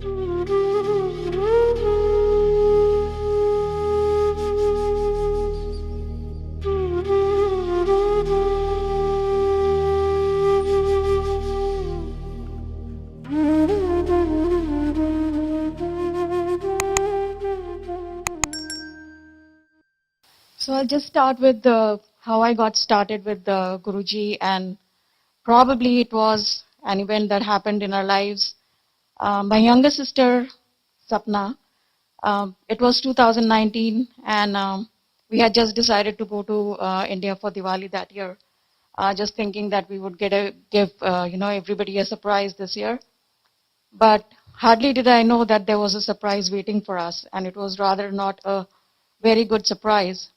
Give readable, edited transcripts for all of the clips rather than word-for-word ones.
So I'll just start with how I got started with Guruji, and probably it was an event that happened in our lives. My younger sister, Sapna, it was 2019, and we had just decided to go to India for Diwali that year, just thinking that we would give everybody a surprise this year. But hardly did I know that there was a surprise waiting for us, and it was rather not a very good surprise.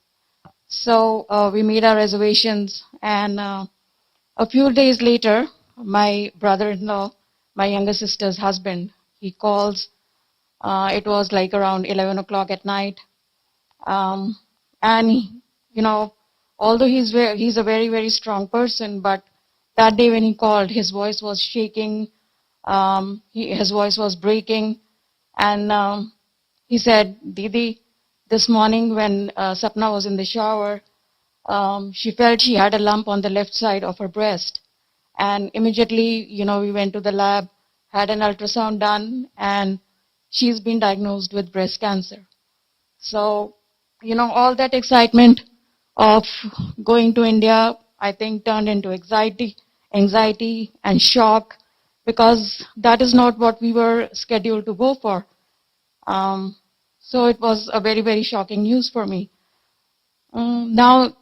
So we made our reservations, and a few days later, my brother-in-law, my younger sister's husband, he calls. It was like around 11 o'clock at night. And, although he's a very, very strong person, but that day when he called, his voice was shaking, his voice was breaking, and he said, Didi, this morning when Sapna was in the shower, she felt she had a lump on the left side of her breast. And immediately, we went to the lab, had an ultrasound done, and she's been diagnosed with breast cancer. So, all that excitement of going to India, I think turned into anxiety and shock, because that is not what we were scheduled to go for. So it was a very, very shocking news for me. Now,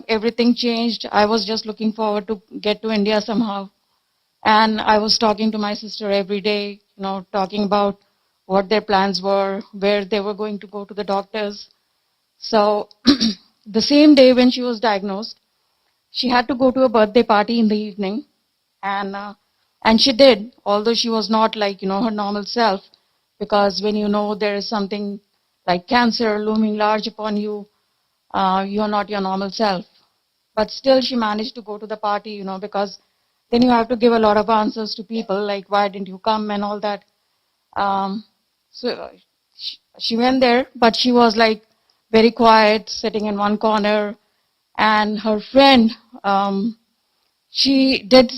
everything changed. I was just looking forward to get to India somehow. And I was talking to my sister every day, talking about what their plans were, where they were going to go to the doctors. So the same day when she was diagnosed, she had to go to a birthday party in the evening. And she did, although she was not like, her normal self. Because when there is something like cancer looming large upon you, you're not your normal self. But still she managed to go to the party, because then you have to give a lot of answers to people, like why didn't you come and all that. So she went there, but she was like very quiet, sitting in one corner. And her friend, she did,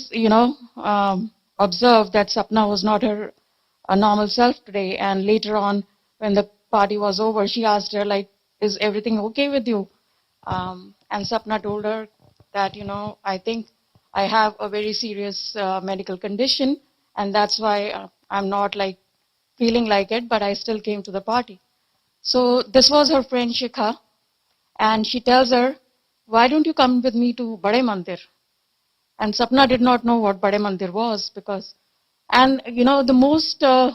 observe that Sapna was not her a normal self today. And later on, when the party was over, she asked her, like, is everything okay with you? And Sapna told her that, I think I have a very serious medical condition, and that's why I'm not like feeling like it, but I still came to the party. So this was her friend Shikha, and she tells her, why don't you come with me to Bade Mandir? And Sapna did not know what Bade Mandir was, because, and the most, I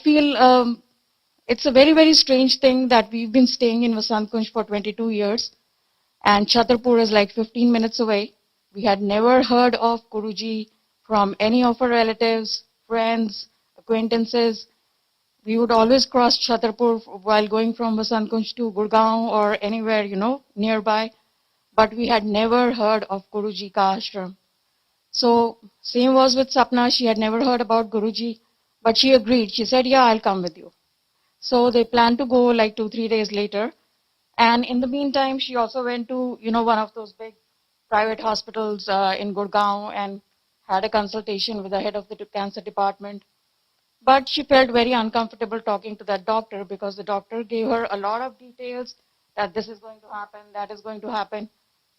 feel it's a very, very strange thing that we've been staying in Vasant Kunj for 22 years, and Chhatarpur is like 15 minutes away. We had never heard of Guruji from any of our relatives, friends, acquaintances. We would always cross Chhatarpur while going from Vasant Kunj to Gurgaon or anywhere, nearby. But we had never heard of Guruji ka ashram. So, same was with Sapna. She had never heard about Guruji, but she agreed. She said, yeah, I'll come with you. So they planned to go like 2-3 days later. And in the meantime, she also went to, one of those big private hospitals in Gurgaon and had a consultation with the head of the cancer department. But she felt very uncomfortable talking to that doctor, because the doctor gave her a lot of details that this is going to happen, that is going to happen.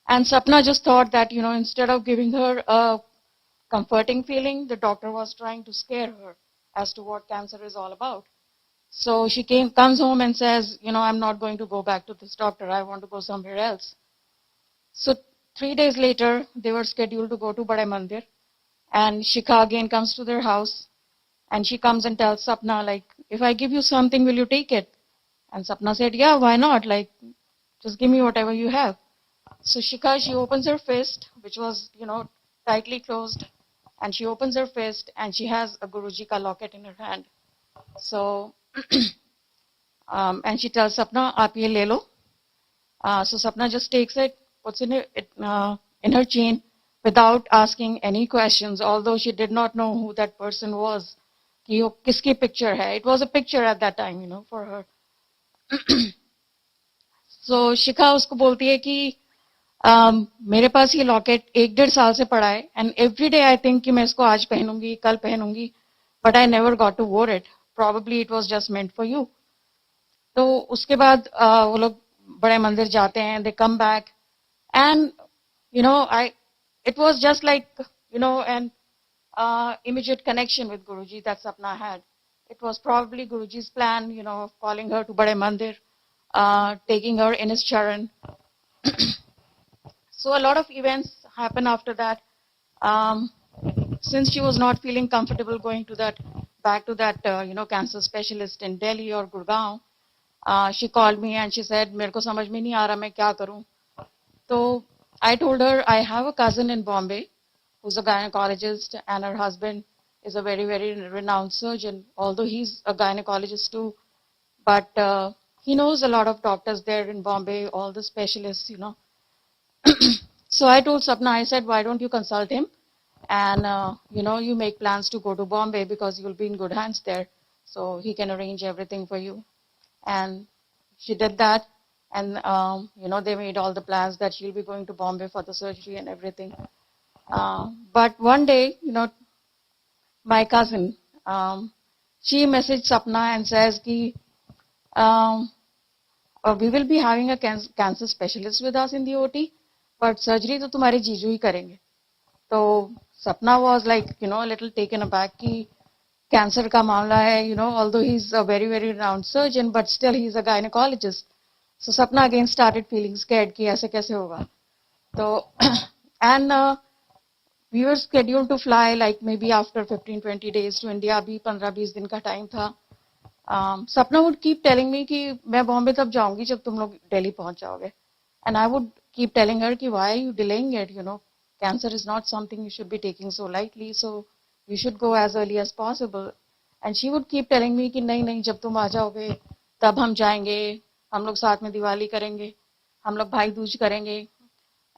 And Sapna just thought that, instead of giving her a comforting feeling, the doctor was trying to scare her as to what cancer is all about. So she comes home and says, I'm not going to go back to this doctor. I want to go somewhere else. So 3 days later, they were scheduled to go to Bade Mandir. And Shikha again comes to their house. And she comes and tells Sapna, like, if I give you something, will you take it? And Sapna said, yeah, why not? Like, just give me whatever you have. So Shikha, she opens her fist, which was, tightly closed. And she opens her fist and she has a Guruji ka locket in her hand. So, and she tells Sapna, aap ye le lo. So Sapna just takes it, puts in her chain without asking any questions, although she did not know who that person was. कि वो किसकी picture है. It was a picture at that time, for her. So शिखा उसको बोलती है कि मेरे पास ये लॉकेट 1-1.5 साल से पड़ा है and every day I think कि मैं इसको आज पहनूंगी, कल पहनूंगी, but I never got to wore it. Probably it was just meant for you. तो उसके बाद वो लोग बड़े मंदिर जाते हैं, they come back and I it was just like an immediate connection with Guruji that Sapna had. It was probably Guruji's plan, of calling her to Bade Mandir, taking her in his charan. So a lot of events happened after that. Since she was not feeling comfortable going to back to that cancer specialist in Delhi or Gurgaon, she called me and she said, "मेरे को समझ में नहीं आ रहा मैं क्या करूं." तो I told her I have a cousin in Bombay who's a gynecologist and her husband is a very, very renowned surgeon, although he's a gynecologist too. But he knows a lot of doctors there in Bombay, all the specialists, So I told Sapna, I said, why don't you consult him? And, you make plans to go to Bombay because you'll be in good hands there. So he can arrange everything for you. And she did that. And, they made all the plans that she'll be going to Bombay for the surgery and everything. But one day, my cousin, she messaged Sapna and says, we will be having a cancer specialist with us in the OT, but surgery to तुम्हारे जीजू ही करेंगे. तो Sapna was like, a little taken aback कि cancer का मामला है, although he's a very, very renowned surgeon, but still he's a gynecologist. So Sapna again started feeling scared कि ऐसे कैसे होगा. So, and we were scheduled to fly like maybe after 15-20 days to India. अभी 15-20 दिन का time था. Sapna would keep telling me कि मैं बॉम्बे तब जाऊंगी जब तुम लोग दिल्ली पहुंच जाओगे. And I would keep telling her कि why are you delaying it? Cancer is not something you should be taking so lightly. So you should go as early as possible. And she would keep telling me कि नहीं जब तुम आ जाओगे तब हम जाएंगे, हम लोग साथ में दिवाली करेंगे, हम लोग भाई दूज करेंगे.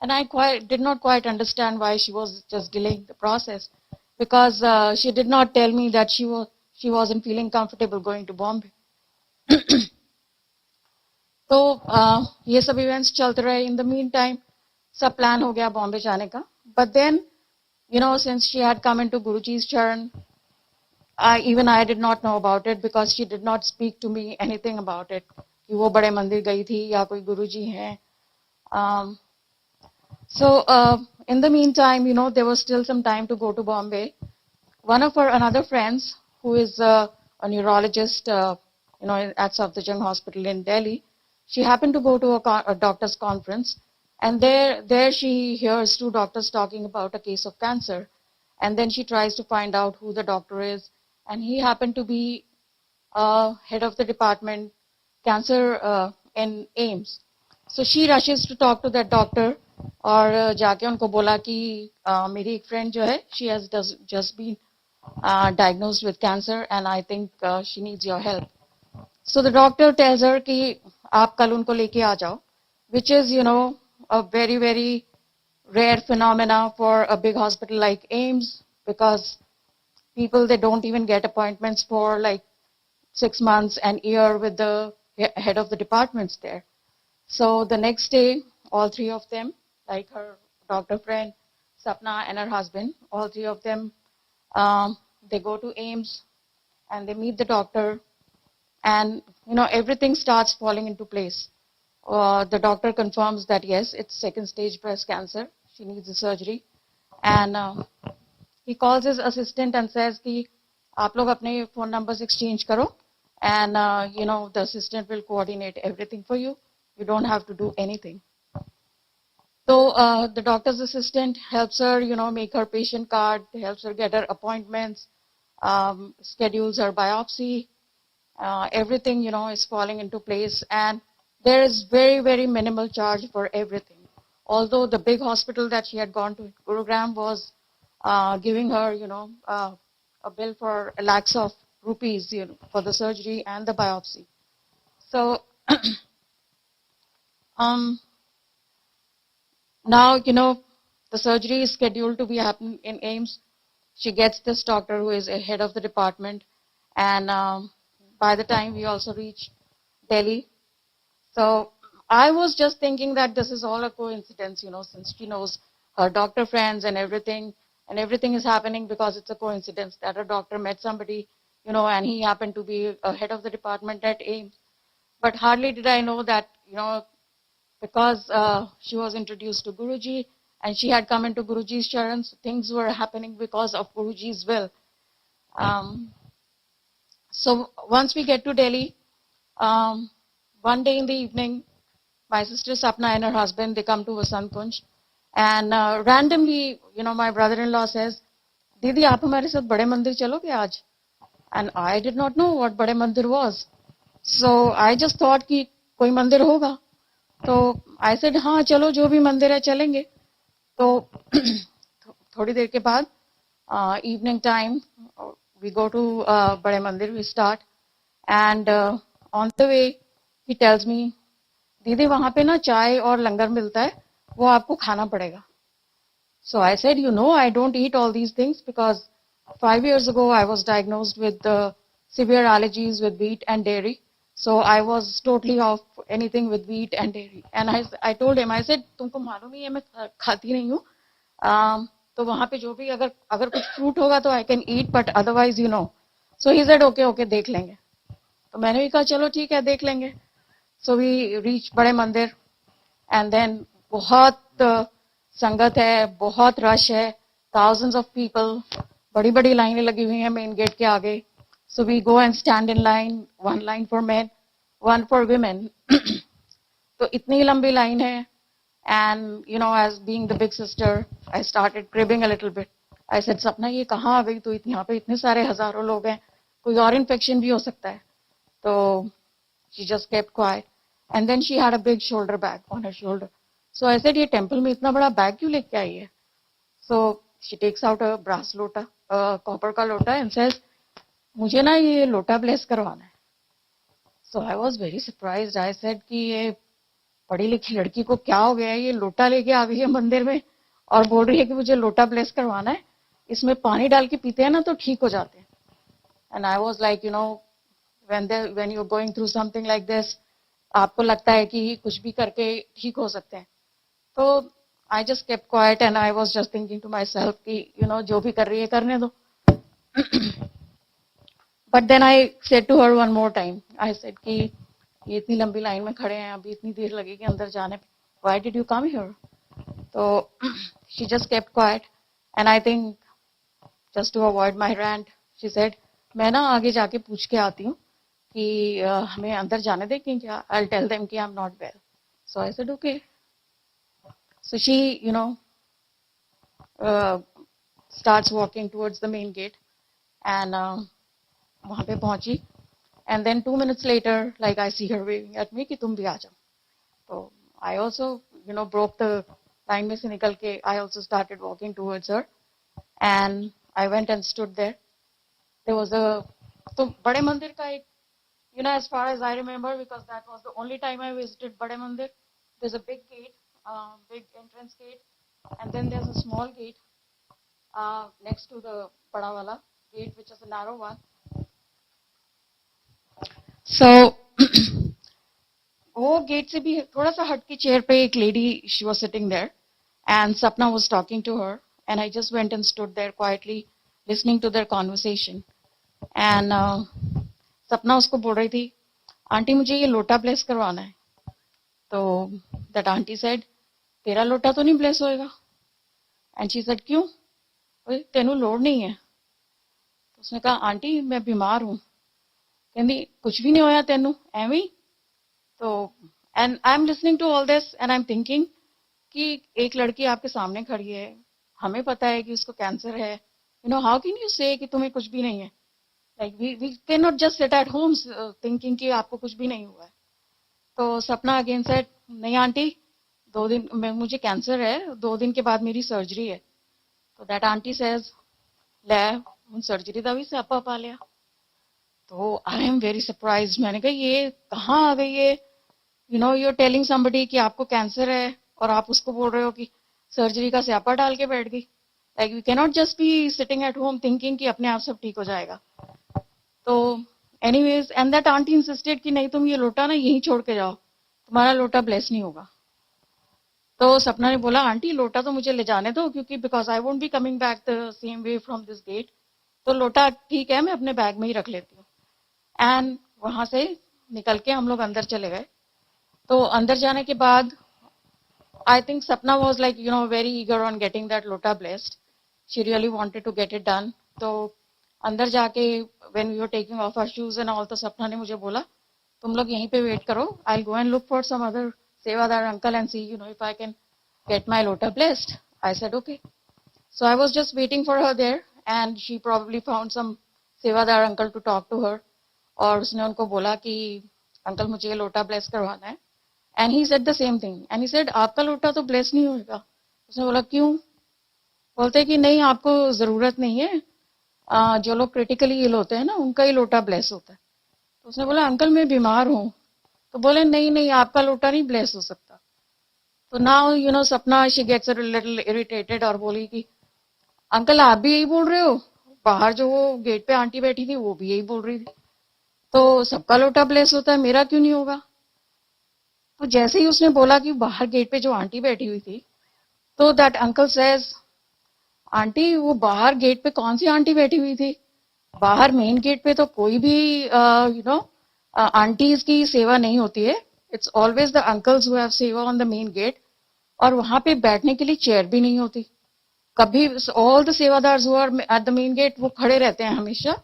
And I did not quite understand why she was just delaying the process, because she did not tell me that she wasn't feeling comfortable going to Bombay. तो ये सब events चलते रहे. In the meantime, सब plan हो गया बॉम्बे जाने का. But then, since she had come into Guruji's charan, even I did not know about it because she did not speak to me anything about it. कि वो बड़े मंदिर गई थी या कोई गुरुजी हैं. So in the meantime, there was still some time to go to Bombay. One of her another friends, who is a neurologist, at Safdarjung Hospital in Delhi, she happened to go to a doctor's conference, and there she hears two doctors talking about a case of cancer, and then she tries to find out who the doctor is, and he happened to be head of the department cancer in AIMS. So she rushes to talk to that doctor और जाके उनको बोला कि मेरी एक friend जो है she has just been diagnosed with cancer and I think she needs your help. So the doctor tells her कि आप कल उनको लेके आ जाओ, which is a very, very rare phenomena for a big hospital like AIMS, because people, they don't even get appointments for like 6 months and year with the head of the departments there. So the next day, all three of them, like her doctor friend, Sapna and her husband, all three of them, they go to AIMS and they meet the doctor, and everything starts falling into place. The doctor confirms that yes, it's second stage breast cancer. She needs a surgery, and he calls his assistant and says कि आप लोग अपने phone numbers exchange करो, and the assistant will coordinate everything for you. You don't have to do anything. So the doctor's assistant helps her, make her patient card, helps her get her appointments, schedules her biopsy. Everything, is falling into place, and there is very, very minimal charge for everything. Although the big hospital that she had gone to, Gurugram, was giving her, a bill for lakhs of rupees, for the surgery and the biopsy. So now, the surgery is scheduled to be happening in AIMS. She gets this doctor who is a head of the department, And by the time we also reached Delhi, so I was just thinking that this is all a coincidence, since she knows her doctor friends and everything is happening because it's a coincidence that a doctor met somebody, and he happened to be a head of the department at AIMS. But hardly did I know that, because she was introduced to Guruji and she had come into Guruji's charans, things were happening because of Guruji's will. So once we get to Delhi, one day in the evening, my sister Sapna and her husband, they come to Vasant Kunj. And randomly, my brother-in-law says, Didi, aap hamare sath Bade Mandir chaloge aaj? And I did not know what Bade Mandir was. So I just thought कि कोई मंदिर होगा. तो I said, हाँ चलो जो भी मंदिर है चलेंगे. तो थोड़ी देर के बाद evening time we go to Bade Mandir, we start, and on the way he tells me, दीदी वहां पे ना चाय और लंगर मिलता है, वो आपको खाना पड़ेगा. So I said, I don't eat all these things because 5 years ago I was diagnosed with severe allergies with wheat and dairy. So I was totally off anything with wheat and dairy. And I told him, I said, तुमको मालूम ही है मैं खाती नहीं हूँ. तो वहां पे जो भी अगर कुछ फ्रूट होगा तो I can eat, but otherwise, So he said, okay, देख लेंगे. तो मैंने भी कहा चलो ठीक है देख लेंगे. So we reached बड़े मंदिर and then बहुत संगत है, बहुत रश है, thousands of people, बड़ी-बड़ी लाइनें लगी हुई हैं मेन गेट के आगे. So we go and stand in line, one line for men, one for women. तो इतनी लंबी लाइन है. And, as being the big sister, I started cribbing a little bit. I said, सपना ये कहाँ आ गई तू, यहाँ पे इतने सारे हजारों लोग हैं, कोई और इन्फेक्शन भी हो सकता है. तो she just kept quiet. And then she had a big shoulder bag on her shoulder. So I said, ये टेम्पल में इतना बड़ा बैग क्यों लेके आई है? So she takes out a brass लोटा, copper का लोटा, and says, मुझे ना ये लोटा ब्लेस करवाना है. So I was very surprised. I said कि ये पढ़ी लिखी लड़की को क्या हो गया है, ये लोटा लेके आ गई है मंदिर में और बोल रही है कि मुझे लोटा ब्लेस करवाना है, इसमें पानी डाल के पीते हैं ना तो ठीक हो जाते हैं. And I was like, when you're going through something like this, आपको लगता है कि कुछ भी करके ठीक हो सकते हैं. तो I just kept quiet and I was just thinking to myself कि जो भी कर रही है करने दो. But then I said to her one more time, I said कि ये इतनी लंबी लाइन में खड़े हैं, अभी इतनी देर लगेगी अंदर जाने पे. Why did you come here? So she just kept quiet, and I think just to avoid my rant, she said, मैं ना आगे जाके पूछ के आती हूँ कि हमें अंदर जाने दें कि क्या. I'll tell them कि I'm not well. So I said okay. So she, starts walking towards the main gate, and वहाँ पे पहुंची. And then 2 minutes later, like I see her waving at me कि तुम भी आ जाओ. So I also, broke the line में से निकल के, I also started walking towards her, and I went and stood there. There was तो बड़े मंदिर का एक, as far as I remember, because that was the only time I visited Bade Mandir, there's a big gate, big entrance gate, and then there's a small gate next to the Bada Wala gate, which is a narrow one. So वो gate से भी थोड़ा सा हट के chair पे एक lady, she was sitting there, and Sapna was talking to her, and I just went and stood there quietly listening to their conversation. And सपना उसको बोल रही थी, आंटी मुझे ये लोटा ब्लेस करवाना है. तो that auntie said, तेरा लोटा तो नहीं ब्लेस होएगा. And she said, क्यों? तेनू लोड़ नहीं है. तो उसने कहा, आंटी मैं बीमार हूँ. कहती कुछ भी नहीं होया तेनू एवं ही. तो and I'm listening to all this and I'm thinking कि एक लड़की आपके सामने खड़ी है, हमें पता है कि उसको कैंसर है. How can you say कि तुम्हें कुछ भी नहीं है? Like we cannot just sit at home thinking कि आपको कुछ भी नहीं हुआ है. तो सपना अगेन सेड, नहीं आंटी 2 दिन मुझे कैंसर है, 2 दिन के बाद मेरी सर्जरी है. तो दैट आंटी सेज, ले उन सर्जरी का भी स्यापा पा लिया. तो आई एम वेरी सरप्राइज. मैंने कहा ये कहाँ आ गई है? यू आर टेलिंग समबडी कि आपको कैंसर है और आप उसको बोल रहे हो कि सर्जरी का स्यापा डाल के बैठ गई. Like we can not just be sitting at home thinking कि अपने आप सब ठीक हो जाएगा. तो anyways and that aunty insisted कि नहीं तुम ये लोटा ना यहीं छोड़ के जाओ, तुम्हारा लोटा ब्लेस नहीं होगा। तो सपना ने बोला आंटी लोटा तो मुझे ले जाने दो, क्योंकि because I won't be coming back the same way from this gate, तो लोटा ठीक है मैं अपने बैग में ही रख लेती हूँ। एंड वहां से निकल के हम लोग अंदर चले गए। तो अंदर जाने के बाद I think Sapna was like, very eager on getting that lota blessed. She really wanted to get it done. तो अंदर जाके when we were taking off our shoes and all, तो सपना ने मुझे बोला तुम लोग यहीं पे वेट करो, I'll go and look for some other सेवादार uncle and see, if I can get my lota blessed. I said okay. So I was just waiting for her there and she probably found some सेवादार uncle to talk to her. और उसने उनको बोला कि uncle मुझे ये लोटा bless करवाना है। And he said the same thing and he said आपका लोटा तो ब्लेस नहीं होगा। उसने बोला क्यों? बोलते कि नहीं आपको जरूरत नहीं है, जो लोग क्रिटिकली इल होते हैं ना उनका ही लोटा ब्लेस होता है। तो उसने बोला अंकल मैं बीमार हूँ। तो बोले नहीं नहीं आपका लोटा नहीं ब्लेस हो सकता। तो now Sapna she gets a little irritated और बोली कि अंकल आप भी यही बोल रहे हो, बाहर जो वो गेट पे आंटी बैठी थी वो भी यही बोल रही थी, तो सबका लोटा ब्लेस होता है मेरा क्यों नहीं होगा? तो जैसे ही उसने बोला कि बाहर गेट पे जो आंटी बैठी हुई थी, तो दैट अंकल सेज आंटी वो बाहर गेट पे कौन सी आंटी बैठी हुई थी? बाहर मेन गेट पे तो कोई भी आंटीज की सेवा नहीं होती है, it's always the uncles who have seva on the main gate. और वहां पे बैठने के लिए चेयर भी नहीं होती कभी। All the sevadar who are at the main gate वो खड़े रहते हैं हमेशा,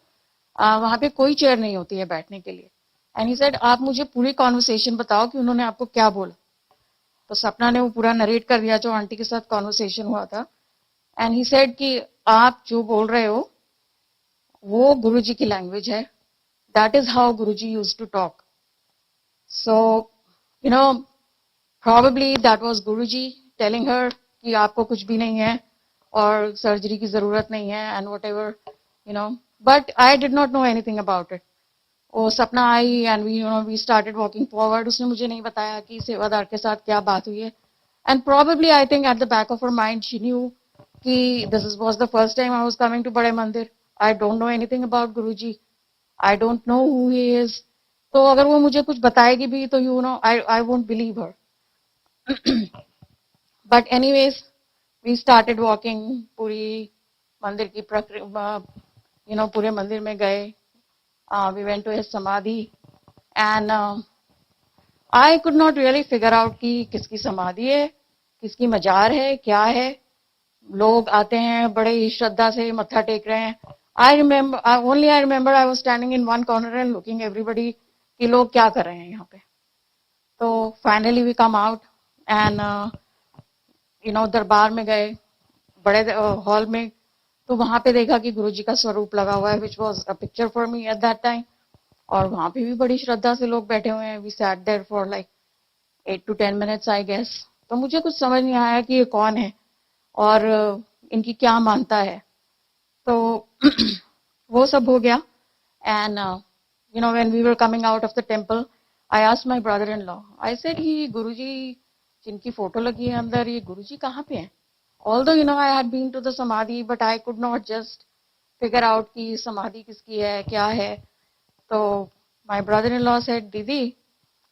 वहां पे कोई चेयर नहीं होती है बैठने के लिए। एंड ही सेड आप मुझे पूरी कॉन्वर्सेशन बताओ कि उन्होंने आपको क्या बोला। तो सपना ने वो पूरा नरेट कर दिया जो आंटी के साथ कॉन्वर्सेशन हुआ था। एंड ही सेड कि आप जो बोल रहे हो वो गुरुजी की लैंग्वेज है, that is how Guruji used to talk. So probably that was Guruji telling her कि आपको कुछ भी नहीं है और सर्जरी की जरूरत नहीं है and whatever but I did not know anything about it. वो सपना आई and we started walking forward. उसने मुझे नहीं बताया कि सेवादार के साथ क्या बात हुई है। And probably I think at the back of her mind she knew कि this was the first time I was coming to Bade Mandir. I don't know anything about Guruji, I don't know who he is. तो अगर वो मुझे कुछ बताएगी भी तो I won't believe her. But anyways we started walking, पूरी मंदिर की पूरे मंदिर में गए। We went to his samadhi and I could not really figure out कि किसकी समाधि है, किसकी मजार है, क्या है। लोग आते हैं बड़े ही श्रद्धा से मत्था टेक रहे हैं। I remember I was standing in one corner and looking everybody कि लोग क्या कर रहे हैं यहाँ पे। तो finally we come out and दरबार में गए, बड़े हॉल में। तो वहां पे देखा कि गुरुजी का स्वरूप लगा हुआ है, which was a picture for me at that time. और वहां पे भी बड़ी श्रद्धा से लोग बैठे हुए हैं। We sat there for like 8 to 10 minutes I guess. तो मुझे कुछ समझ नहीं आया कि ये कौन है और इनकी क्या मानता है। तो वो सब हो गया। And when we were coming out of the temple I asked my brother in law, I said he Guruji जिनकी फोटो लगी है अंदर, ये गुरुजी कहाँ पे हैं? Although I had been to the samadhi, but I could not just figure out कि समाधि किसकी है, क्या है। तो my brother-in-law said, दीदी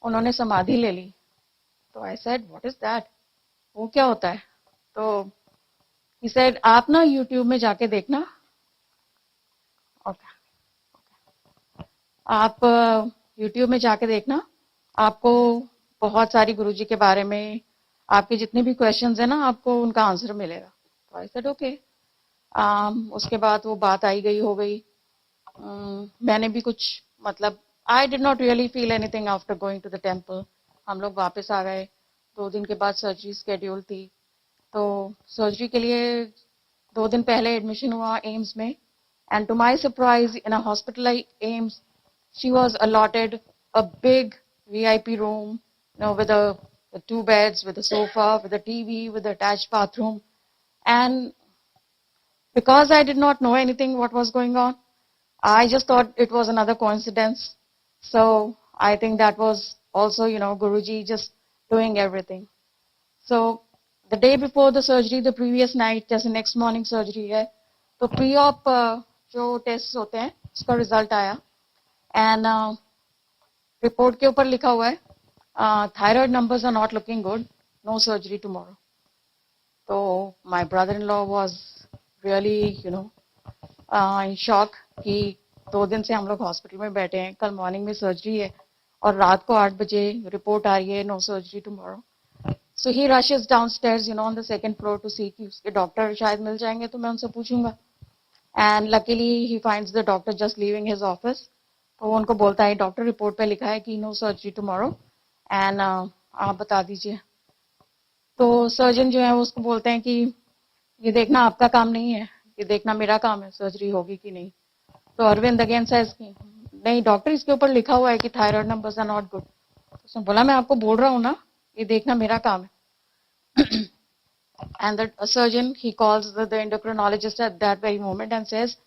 उन्होंने समाधि ले ली। तो I said, what is that? वो क्या होता है? तो he said, आप ना YouTube में जाके देखना। Okay. आप YouTube में जाके देखना, आपको बहुत सारी गुरुजी के बारे में, आपके जितने भी क्वेश्चंस है ना, आपको उनका आंसर मिलेगा। तो आई सेड ओके। उसके बाद वो बात आई गई हो गई। मैंने भी कुछ I did not really feel anything after going to the temple. हम लोग वापस आ गए। 2 दिन के बाद सर्जरी स्केड्यूल थी। तो सर्जरी के लिए 2 दिन पहले एडमिशन हुआ एम्स में। And to my surprise in a hospital like AIIMS she was allotted a big VIP room with 2 beds, with a sofa, with a TV, with an attached bathroom. And because I did not know anything what was going on, I just thought it was another coincidence. So I think that was also, Guruji just doing everything. So the day before the surgery, the previous night, जैसे next morning surgery है, तो pre-op जो tests होते हैं उसका result आया। And report के ऊपर लिखा हुआ है thyroid numbers are not looking good, no surgery tomorrow. So my brother-in-law was really, in shock कि 2 दिन से हम लोग हॉस्पिटल में बैठे हैं, कल मॉर्निंग में सर्जरी है और रात को 8 बजे रिपोर्ट आ रही है, no surgery tomorrow. So he rushes downstairs, on the second floor to see कि उसके डॉक्टर शायद मिल जाएंगे तो मैं उनसे पूछूंगा. And luckily he finds the doctor just leaving his office. तो वो उनको बोलता है डॉक्टर रिपोर्ट पे लिखा है कि नो सर्जरी टुमारो एंड आप बता दीजिए. तो सर्जन जो है वो उसको बोलते हैं कि ये देखना आपका काम नहीं है, ये देखना मेरा काम है, सर्जरी होगी कि नहीं. तो अरविंद अगेन सेज कि नहीं डॉक्टर इसके ऊपर लिखा हुआ है कि thyroid numbers are not good. उसने बोला मैं आपको बोल रहा हूँ ना, ये देखना मेरा काम है. And the surgeon he calls the endocrinologist at that very moment and says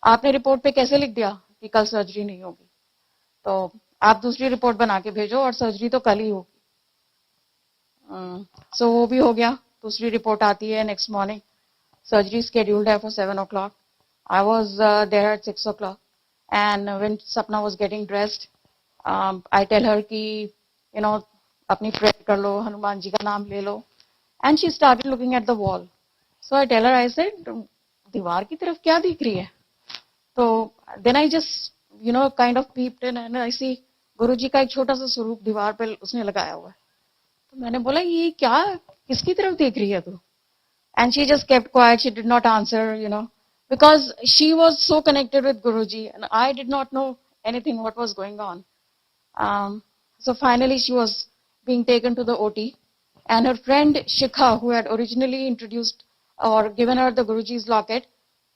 आपने रिपोर्ट पे कैसे लिख दिया कि कल सर्जरी नहीं होगी, तो आप दूसरी रिपोर्ट बना के भेजो और सर्जरी तो कल ही होगी. सो वो भी हो गया. दूसरी रिपोर्ट आती है नेक्स्ट मॉर्निंग, सर्जरी स्केड्यूल्ड है for 7 o'clock. I was there at 6 o'clock and when Sapna was getting dressed I tell her कि अपनी प्रेयर कर लो, हनुमान जी का नाम ले लो. And she started looking at the wall. So I tell her, I said दीवार की तरफ क्या दिख रही है. तो then I just kind of peeped in and I see Guruji का एक छोटा सा स्वरूप दीवार पे उसने लगाया हुआ है. तो मैंने बोला ये क्या, किसकी तरफ देख रही है तू. And she just kept quite, she did not answer, because she was so connected with Guruji and I did not no anything what was going on. So finally she was being taken to the OT and her friend Shikha, who had originally introduced or given her the Guruji's locket,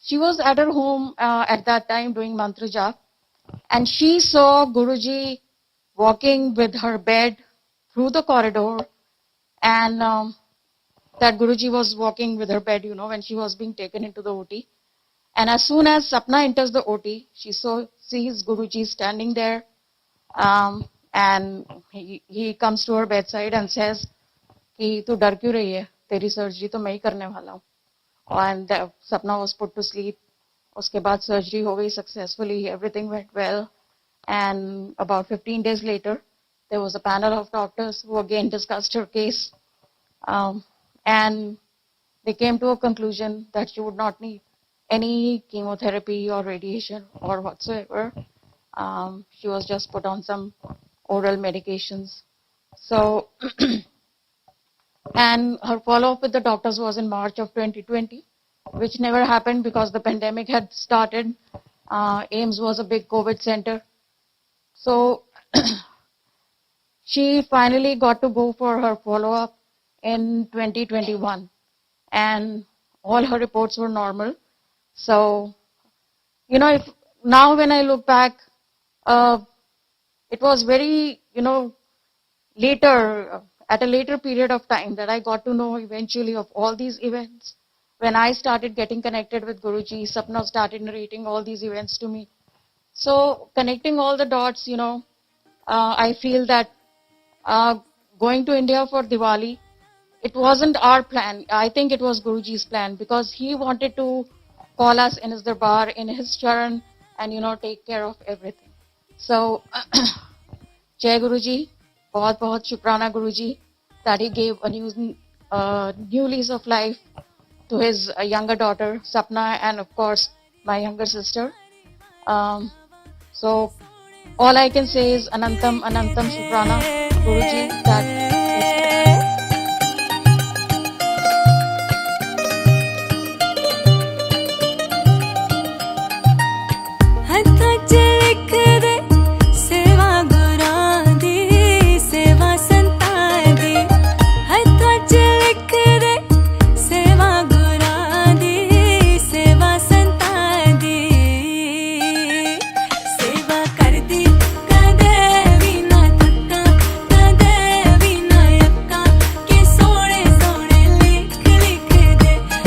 she was at her home at that time doing mantra jap and she saw Guruji walking with her bed through the corridor and that Guruji was walking with her bed, when she was being taken into the OT. And as soon as Sapna enters the OT, she sees Guruji standing there and he comes to her bedside and says कि तू डर क्यों रही है, तेरी surgery तो मैं ही करने वाला हूँ. And Sapna was put to sleep. उसके बाद सर्जरी हो गई successfully, everything went well. And about 15 days later, there was a panel of doctors who again discussed her case. And they came to a conclusion that she would not need any chemotherapy or radiation or whatsoever. She was just put on some oral medications. So, and her follow-up with the doctors was in March of 2020, which never happened because the pandemic had started. AIMS was a big COVID center. So, she finally got to go for her follow-up in 2021. And all her reports were normal. So, if now when I look back, it was very, later, at a later period of time that I got to know eventually of all these events. When I started getting connected with Guruji, Sapna started narrating all these events to me. So, connecting all the dots, I feel that going to India for Diwali, it wasn't our plan. I think it was Guruji's plan because he wanted to call us in his darbar, in his charan, and take care of everything. So, Jai Guruji, बहुत शुक्राना Guruji that he gave a new lease of life to his younger daughter Sapna and of course my younger sister. So all I can say is Anantam Shukrana Guruji that